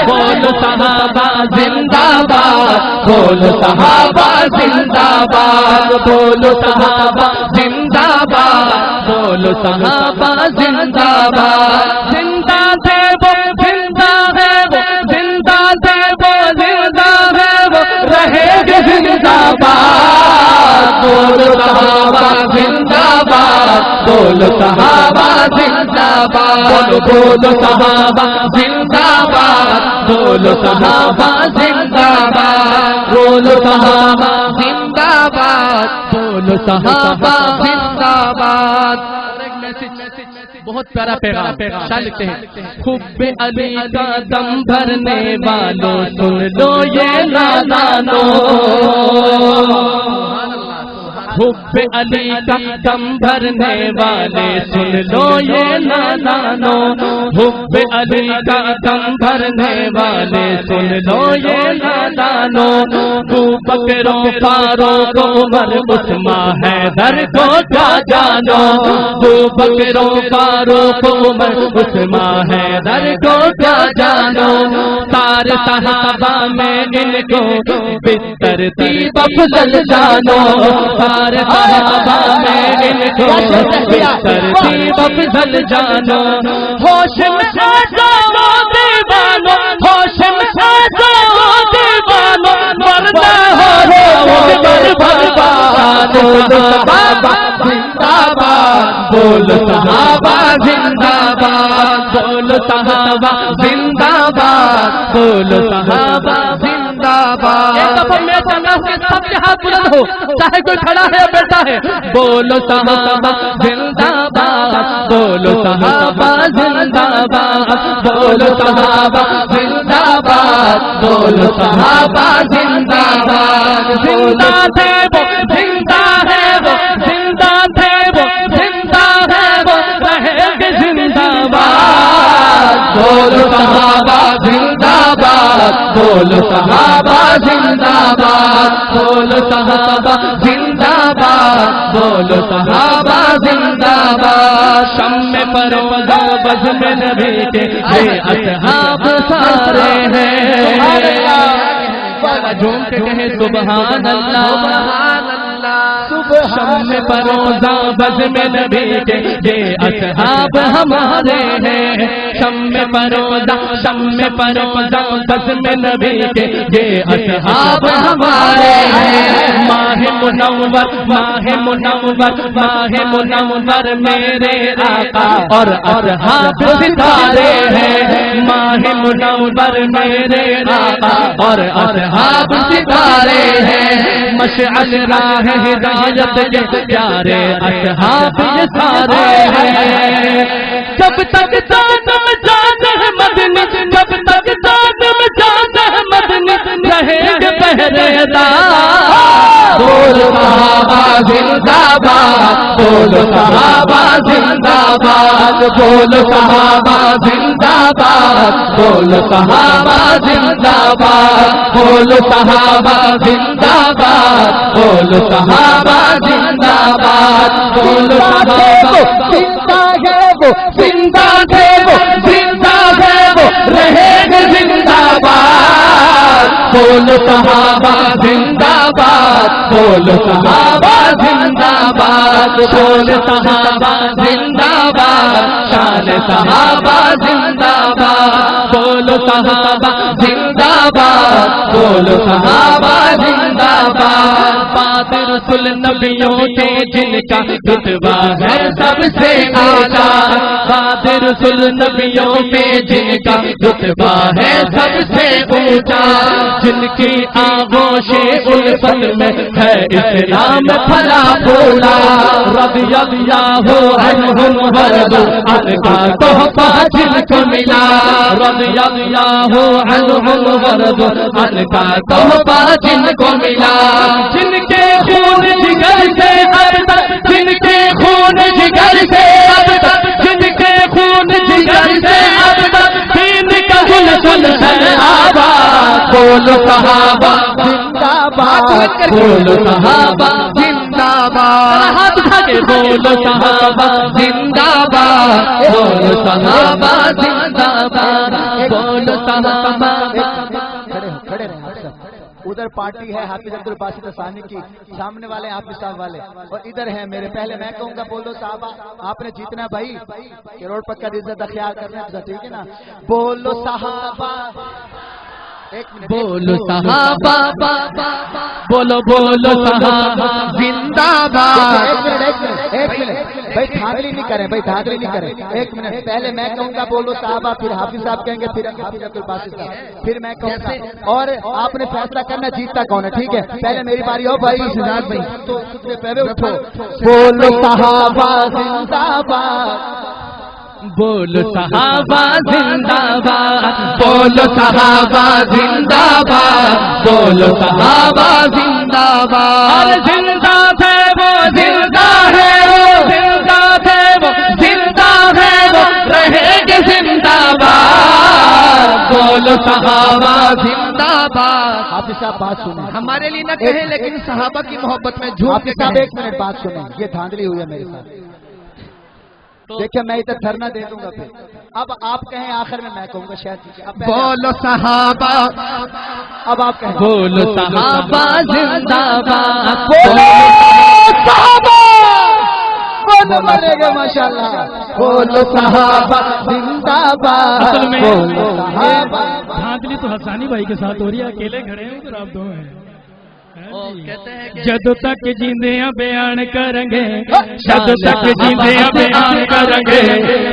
بولو صحابہ زندہ باد، بولو صحابہ زندہ باد، بولو صحابہ زندہ باد، بولو صحابہ زندہ باد. زندہ تھے وہ، زندہ ہے وہ، زندہ تھے وہ، زندہ ہے وہ، رہے گے زندہ باد. بولو صحابہ زندہ باد، بولو صحابہ زندہ باد، بولو صحابہ زندہ باد، بولو صحابہ زندہ باد، بولو صحابہ زندہ باد، بولو صحابہ زندہ باد. بہت پیارا پیغام شاہ لکھتے ہیں. حب علی کا دم بھرنے والوں سن لو یہ نادانو، حب علی کا دم بھرنے والے سن لو یہ نادانو، حب علی کا دم بھرنے والے سن لو یہ نادانو. ابو بکر و فاروق عمر عثمان حیدر کو کیا جانو، ابو بکر و فاروق عمر عثمان حیدر کو کیا جانو. سارے صحابہ میں ان کو بالترتیب افضل جانو، سارے صحابہ میں ان کو بالترتیب افضل جانو. ہوش میں آ جاؤ دیوانو، ہوش میں آ جاؤ دیوانو، ورنہ ہو جاؤ برباد. بولو صحابہ زندہ باد، بولو صحابہ زندہ باد، بولو صحابہ زندہ باد، بولو صحابہ زندہ باد. ایک دفعہ میں چاہتا ہوں کہ سب کے ہاتھ بلند ہو، چاہے کوئی کھڑا ہے یا بیٹھا ہے. بولو صحابہ زندہ باد، بولو صحابہ زندہ باد، بولو صحابہ زندہ باد بولو صحابہ زندہ باد زندہ تھے وہ زندہ ہے وہ زندہ تھے وہ زندہ ہے وہ رہیں گے زندہ باد بولو صحابہ زندہ باد بولو صحابہ زندہ باد بولو صحابہ زندہ باد بولو صحابہ زندہ باد شم پروز بز میں نبی کے یہ اصحاب سارے ہیں جھوم کے کہے سبحان اللہ شم پروزہ بز میں نبی کے یہ اصحاب ہمارے ہیں شم پروزہ بز میں نبی کے یہ اصحاب ہمارے ہیں ماہ منور میرے آقا اور اصحاب ستارے ہیں ماہ منور میرے آقا اور اصحاب ستارے ہیں مشعل راہ ہدایت کے پیارے اصحاب یہ سارے ہیں جب تک جانم جان مدنی جب تک جانم جان مدنی رہیں گے پہرے دار بولو صحابہ زندہ باد بولو صحابہ زندہ باد بولو صحابہ زندہ باد بولو صحابہ زندہ باد بولو صحابہ زندہ باد بولو صحابہ زندہ باد بولو صحابہ زندہ ہے وہ زندہ ہے وہ زندہ ہے وہ رہیں گے زندہ باد بولو صحابہ زندہ باد بولو صحابہ زندہ باد بولو صحابہ زندہ باد شان صحابہ زندہ باد بولو صحابہ زندہ باد بولو صحابہ زندہ باد باد رسول نبیوں کے جن کا رتبہ ہے سب سے اعلیٰ باد رسول نبیوں میں جن کا رتبہ ہے سب سے اونچا جن کی آغوش الفت میں ہے اسلام پھلا پھولا رضی اللہ عنہم ورضوا عنہ کا تحفہ جن کو ملا رضی اللہ عنہم ورضوا عنہ کا تحفہ جن کو ملا جن کے خون جگر سے اب تک جن کے خون جگر سے اب تک جن کے خون جگر سے اب تک دین کا گلشن ہے آباد بولو صحابہ زندہ باد بولو صحابہ زندہ باد ہاتھ اٹھا کے بولو صحابہ زندہ باد بولو صحابہ زندہ باد بولو صحابہ کھڑے رہیں آپ سب ادھر پارٹی ہے حافظ عبد الباسط ثانی کی سامنے والے حافظ صاحب والے اور ادھر ہیں میرے پہلے میں کہوں گا بولو صحابہ آپ نے جیتنا بھائی کروڑ پکا عزت کا خیال کرنا ہے ٹھیک ہے نا بولو صحابہ بولو صحابہ بولو بولو صحابہ زندہ باد ایک منٹ بھائی دھاندلی نہیں کریں بھائی دھاندلی نہیں کریں ایک منٹ پہلے میں کہوں گا بولو صحابہ پھر حافظ صاحب کہیں گے پھر حافظ عبد الباسط صاحب پھر میں کہوں گا اور آپ نے فیصلہ کرنا جیتتا کون ہے ٹھیک ہے پہلے میری باری ہو بھائی شہزاد بھائی تو پہلے اٹھو بولو صحابہ زندہ باد بولو صحابہ زندہ باد بولو صحابہ زندہ باد بولو صحابہ زندہ باد زندہ تھے وہ زندہ ہے وہ زندہ تھے وہ زندہ ہے وہ رہیں گے زندہ باد بولو صحابہ زندہ باد حافظ صاحب بات سنیں ہمارے لیے نہ کہیں لیکن صحابہ کی محبت میں جھوٹ حافظ صاحب ایک منٹ بات سنیں یہ دھاندلی ہوئی ہے میرے ساتھ دیکھیں میں ادھر دھرنا دے دوں گا پھر اب آپ کہیں آخر میں کہوں گا شاید بولو صحابہ اب آپ کہیں بولو صحابہ زندہ باد بولو صحابہ مرے گا ماشاء اللہ بولو صحابہ زندہ باد بولو صحابہ دھاندلی تو حسانی بھائی کے ساتھ ہو رہی ہے اکیلے کھڑے ہیں پھر آپ دو ہیں جدو تک جیندیاں بیان کریں گے جدو تک جیندیاں بیان کریں گے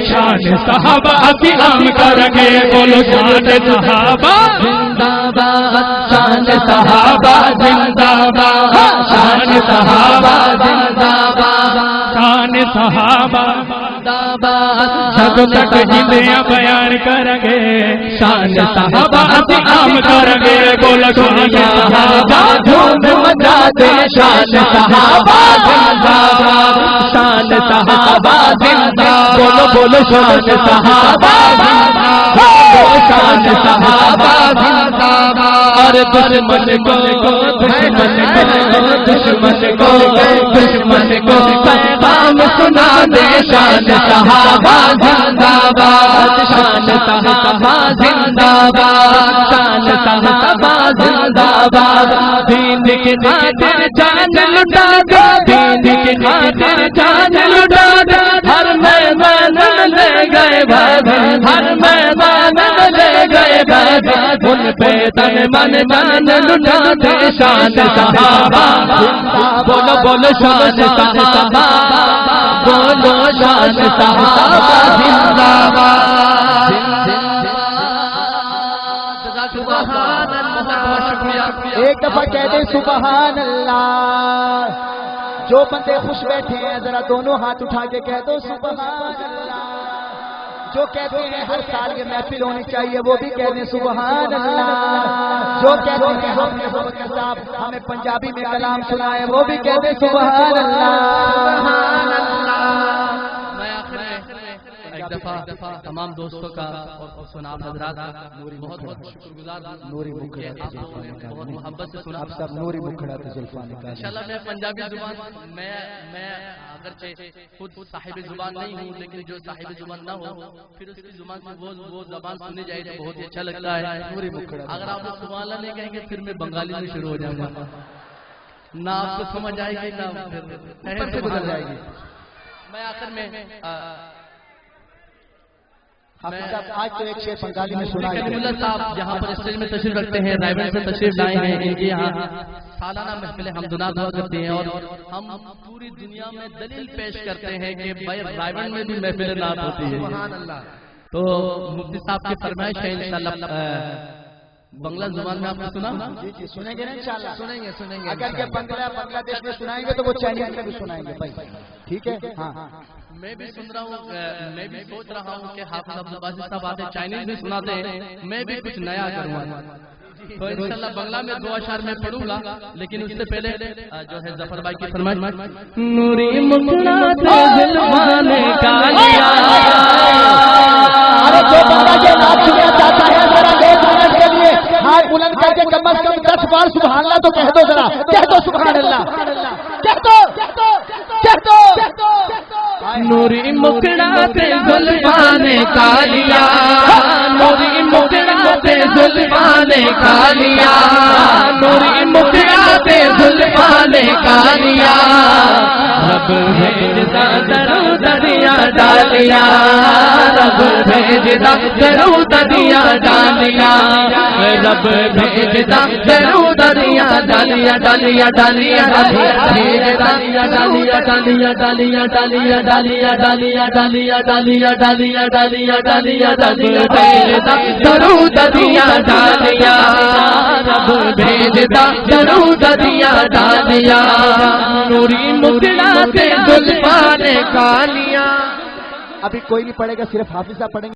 شان صحابہ کی عام کریں گے بولو شان صحابہ زندہ باد شان صحابہ زندہ باد شان صحابہ زندہ باد شان صحابہ باد جب تک جیندے بیان کریں گے شان صحابہ کی عام کریں گے بولو سنیا دھوم مچا دے شان صحابہ زندہ باد شان صحابہ زندہ بولو بولو شان صحابہ زندہ باد شان صحابہ زندہ باد اور دشمن کو پیغام سنا دے شان صحابہ زندہ باد شان صحابہ زندہ باد شان صحابہ زندہ باد دین کی خاطر جان لٹا دے دین کی خاطر جان لٹا دے ہر میدان لے گئے بھائی ہر میدان لے گئے بھائی ان پہ تن من جان لٹا دے شان صحابہ بولو بولو شان صحابہ بولو شان صحابہ زندہ باد سبحان اللہ ایک دفعہ کہہ دیں سبحان اللہ جو بندے خوش بیٹھے ہیں ذرا دونوں ہاتھ اٹھا کے کہہ دو سبحان اللہ جو کہتے ہیں ہر سال یہ محفل ہونی چاہیے وہ بھی کہہ دیں سبحان اللہ جو کہتے ہیں ہم نے حضرت صاحب ہمیں پنجابی میں کلام سنا ہے وہ بھی کہہ دیں سبحان اللہ ایک دفعہ تمام دوستوں کا اور سناب حضرات کا بہت بہت شکر گزار نوری مکھڑا بہت محبت سے سنا آپ سب نوری مکھڑا زلفان کا انشاءاللہ میں پنجابی زبان میں اگرچہ خود صاحب زبان نہیں ہوں لیکن جو صاحب زبان نہ ہو پھر اس کی زبان سے وہ زبان سنی جائے تو بہت ہی اچھا لگتا ہے نوری مکھڑا اگر آپ سبحان اللہ نہیں کہیں گے پھر میں بنگالی میں شروع ہو جاؤں گا نہ آپ کو سمجھ آئے گی نہ پھر گزر جائے گی میں آخر میں آج تو ایک شعر بنگالی میں سنا کلیم اللہ صاحب جہاں پر اسٹیج میں تشریف رکھتے ہیں رائے سے تشریف لائے ہیں ان کے یہاں سالانہ محفل حمد و دعا کرتے ہیں اور ہم پوری دنیا میں دلیل پیش کرتے ہیں کہ بھائی رائے میں بھی محفل نعت ہوتی ہے سبحان اللہ تو مفتی صاحب کی فرمائش ہے انشاءاللہ بنگلہ زبان میں آپ نے سنا جی سنیں گے نا انشاءاللہ سنیں گے اگر کہ بنگلہ دیش میں سنائیں گے تو وہ چائنیز میں بھی سنائیں گے بھائی ٹھیک ہے ہاں میں بھی سن رہا ہوں میں بھی سوچ رہا ہوں کہ حافظ عبدالباسط صاحب آتے چائنیز بھی سناتے ہیں میں بھی کچھ نیا کروں گا تو انشاءاللہ بنگلہ میں 2 اشعار میں پڑھوں گا لیکن اس سے پہلے جو ہے ظفر بھائی کی فرمائش نوری مکھڑا تے زلفان کالیا ارے جو بندہ یہ نعت سننا چاہتا ہے ذرا 1 منٹ کے لیے ہاتھ بلند کر کے کم از کم 10 بار سبحان اللہ تو کہہ دو ذرا کہہ دو سبحان اللہ کہہ دو نوری مکھڑا تے زلفان کالیا نوری مکھڑا تے زلفان کالیا نوری مکھڑا تے زلفان کالیا رب بھیجتا درو دریا ڈالیا رب بھیجتا درو دریا ڈالیا رب بھیجتا درو دریا ڈالیا ڈالیا ڈالیا بھیجتا ڈالیا ڈالیا ڈالیا ڈالیا ڈالیا ڈالیا ڈالیا ڈالیا ڈالیا ڈالیا ڈالیا ڈالیا بھیجتا درو دریا ڈالیا رب بھیجتا درو دریا ڈالیا نوری مکھڑا تے زلفان کالیا ابھی کوئی نہیں پڑھے گا صرف حافظ صاحب پڑھیں گے